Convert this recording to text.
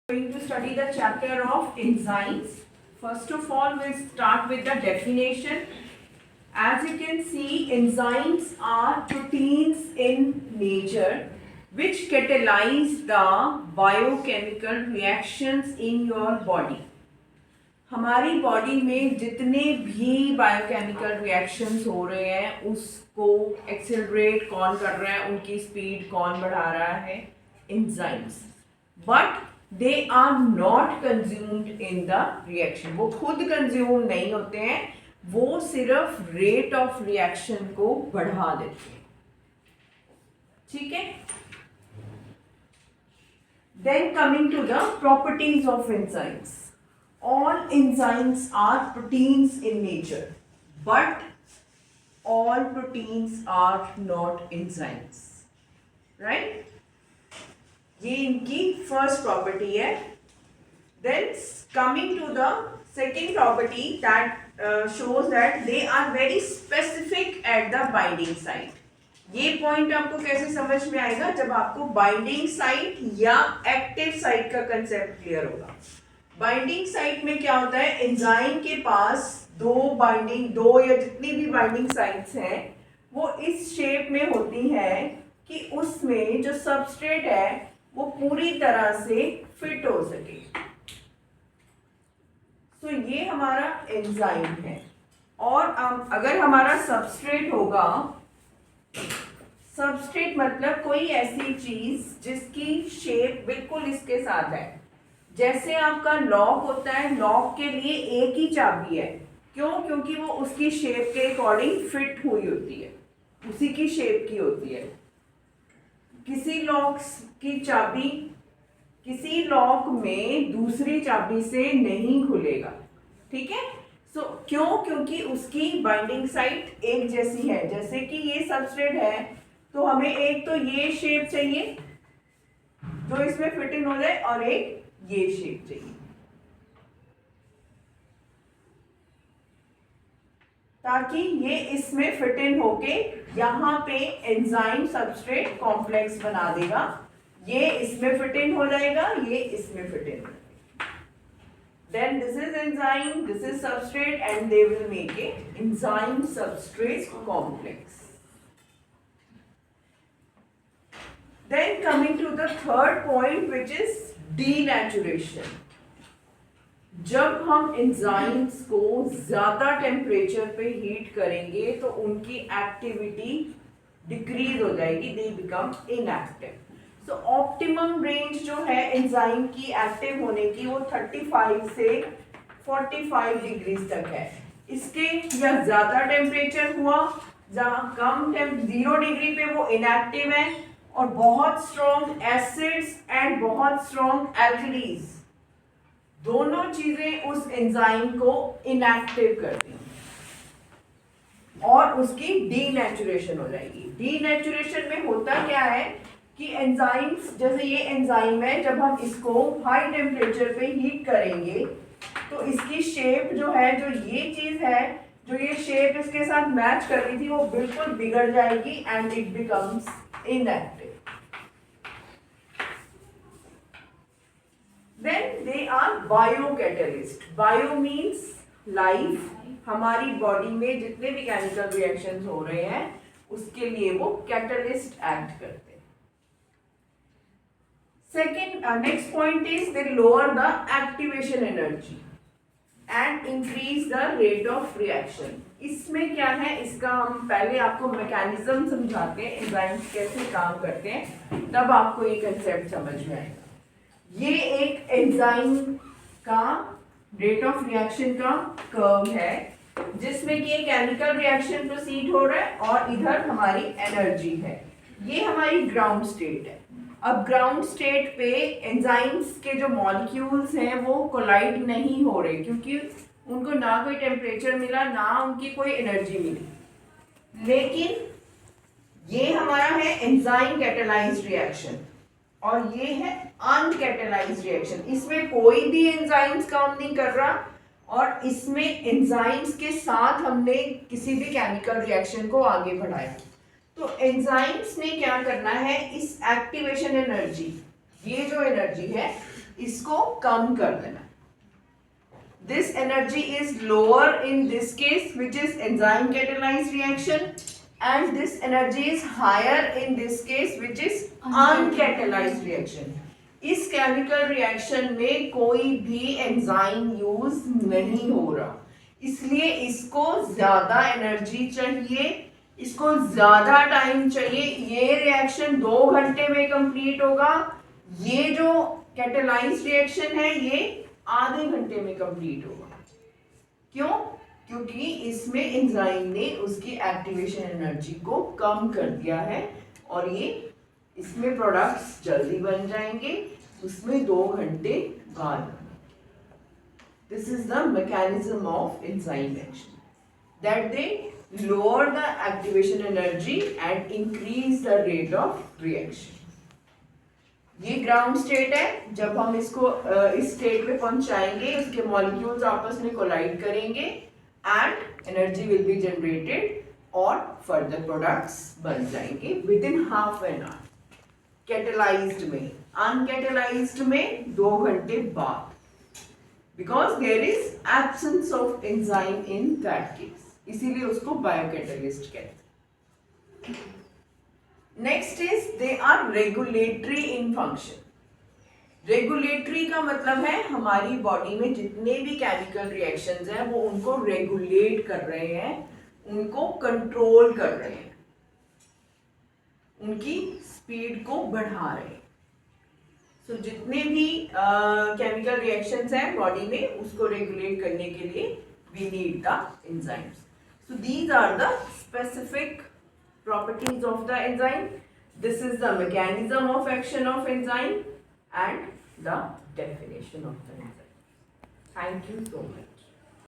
Going to study the chapter of enzymes. First of all, we'll start with the definition. As you can see, enzymes are proteins in nature which catalyze the biochemical reactions in your body. हमारी body में जितने भी biochemical reactions हो रहे हैं उसको accelerate कौन कर रहा है, उनकी स्पीड कौन बढ़ा रहा है? Enzymes. But they are not consumed in the reaction. वो खुद कंज्यूम नहीं होते हैं, वो सिर्फ रेट ऑफ रिएक्शन को बढ़ा देते हैं. ठीक है. Then coming to the properties of enzymes. All enzymes are proteins in nature, but all proteins are not enzymes, right? ये इनकी first property है. Then coming to the second property that shows that they are very specific at the binding site. ये point आपको कैसे समझ में आएगा? जब आपको बाइंडिंग साइट या एक्टिव साइट का कंसेप्ट क्लियर होगा. बाइंडिंग साइट में क्या होता है? एंजाइम के पास दो या जितनी भी बाइंडिंग साइट्स हैं वो इस शेप में होती हैं कि उसमें जो सबस्ट्रेट है वो पूरी तरह से फिट हो सके. तो ये हमारा एंजाइम है. और अगर हमारा सबस्ट्रेट होगा, सबस्ट्रेट मतलब कोई ऐसी चीज जिसकी शेप बिल्कुल इसके साथ है. जैसे आपका लॉक होता है, लॉक के लिए एक ही चाबी है. क्यों? क्योंकि वो उसकी शेप के अकॉर्डिंग फिट हुई होती है, उसी की शेप की होती है. किसी लॉक की चाबी किसी लॉक में दूसरी चाबी से नहीं खुलेगा. ठीक है. सो क्यों? क्योंकि उसकी बाइंडिंग साइट एक जैसी है. जैसे कि ये सबस्ट्रेट है तो हमें एक तो ये शेप चाहिए जो इसमें फिट इन हो जाए और एक ये शेप चाहिए, ताकि ये इसमें फिट इन होके यहाँ पे एंजाइम सबस्ट्रेट कॉम्प्लेक्स बना देगा. ये इसमें फिट इन हो जाएगा, ये इसमें fit in. Then this is enzyme, this is substrate and they will make a enzyme substrate complex. Then coming to the third point, which is denaturation. जब हम एंजाइम्स को ज़्यादा टेम्परेचर पे हीट करेंगे तो उनकी एक्टिविटी डिक्रीज हो जाएगी, they become inactive. So optimum range जो है एंजाइम की एक्टिव होने की वो 35 से 45 डिग्रीज तक है. इसके या ज़्यादा टेम्परेचर हुआ, जहाँ कम 0 डिग्री पे वो इनएक्टिव है, और बहुत स्ट्रॉन्ग एसिड्स एंड बहुत स्ट्रॉन्ग एल्कलीज, दोनों चीजें उस एंजाइम को इनएक्टिव करती हैं और उसकी डीनेचुरेशन हो जाएगी. डीनेचुरेशन में होता क्या है कि एंजाइम्स, जैसे ये एंजाइम है, जब हम इसको हाई टेम्परेचर पे हीट करेंगे तो इसकी शेप जो है, जो ये चीज है, जो ये शेप इसके साथ मैच कर रही थी, वो बिल्कुल बिगड़ जाएगी and it becomes inactive. Then they are biocatalyst. Bio means life. हमारी बॉडी में जितने भी केमिकल रिएक्शंस हो रहे हैं उसके लिए वो कैटलिस्ट एक्ट करते हैं. Second, next point is they lower the activation energy and increase the rate of reaction. इसमें क्या है, इसका हम पहले आपको मैकेनिज्म समझाते हैं, एंजाइम्स कैसे काम करते हैं, तब आपको ये कंसेप्ट समझ में आएगा. ये एक एंजाइम का रेट ऑफ रिएक्शन का कर्व है जिसमें कि एक केमिकल रिएक्शन प्रोसीड हो रहा है और इधर हमारी एनर्जी है. ये हमारी ग्राउंड स्टेट है. अब ग्राउंड स्टेट पे एंजाइम्स के जो मॉलिक्यूल्स हैं वो कोलाइड नहीं हो रहे, क्योंकि उनको ना कोई टेम्परेचर मिला, ना उनकी कोई एनर्जी मिली. लेकिन ये हमारा है एंजाइम कैटेलाइज्ड रिएक्शन और ये है अनकैटेलाइज्ड रिएक्शन. इसमें कोई भी एंजाइम्स काम नहीं कर रहा और इसमें एंजाइम्स के साथ हमने किसी भी केमिकल रिएक्शन को आगे बढ़ाया. तो एंजाइम्स ने क्या करना है, इस एक्टिवेशन एनर्जी, ये जो एनर्जी है इसको कम कर देना। This energy is lower in this case, which is enzyme catalyzed reaction, and this energy is higher in this case, which is uncatalyzed reaction. इस केमिकल रिएक्शन में कोई भी एंजाइम यूज नहीं हो रहा, इसलिए इसको ज्यादा एनर्जी चाहिए, इसको ज्यादा टाइम चाहिए। ये रिएक्शन 2 घंटे में कंप्लीट होगा, ये जो कैटेलाइज्ड रिएक्शन है ये आधे घंटे में कंप्लीट होगा। क्यों? क्योंकि इसमें एंजाइम ने उसकी एक्टिवेशन एनर्जी को कम कर दिया है और ये इसमें प्रोडक्ट्स जल्दी बन जाएंगे, उसमें 2 घंटे बाद। This is the mechanism of enzyme action, that they lower the activation energy and increase the rate of reaction. ये ग्राउंड स्टेट है। जब हम इसको इस स्टेट में पहुंचाएंगे, उसके मॉलिक्यूल्स आपस में कोलाइड करेंगे and energy will be generated और फर्दर प्रोडक्ट्स बन जाएंगे within half an hour. Catalysed में, अनकैटेलाइज्ड में 2 घंटे बाद, because there is absence of enzyme in that case, इसीलिए उसको बायोकैटलिस्ट कहते हैं। Next is they are regulatory in function. Regulatory का मतलब है हमारी बॉडी में जितने भी केमिकल रिएक्शंस हैं वो उनको रेगुलेट कर रहे हैं, उनको कंट्रोल कर रहे हैं, उनकी स्पीड को बढ़ा रहे हैं। सो जितने भी केमिकल रिएक्शंस हैं बॉडी में उसको रेगुलेट करने के लिए we need the enzymes. So these are the specific properties of the enzyme. This is the mechanism of action of enzyme and the definition of the enzyme. Thank you so much.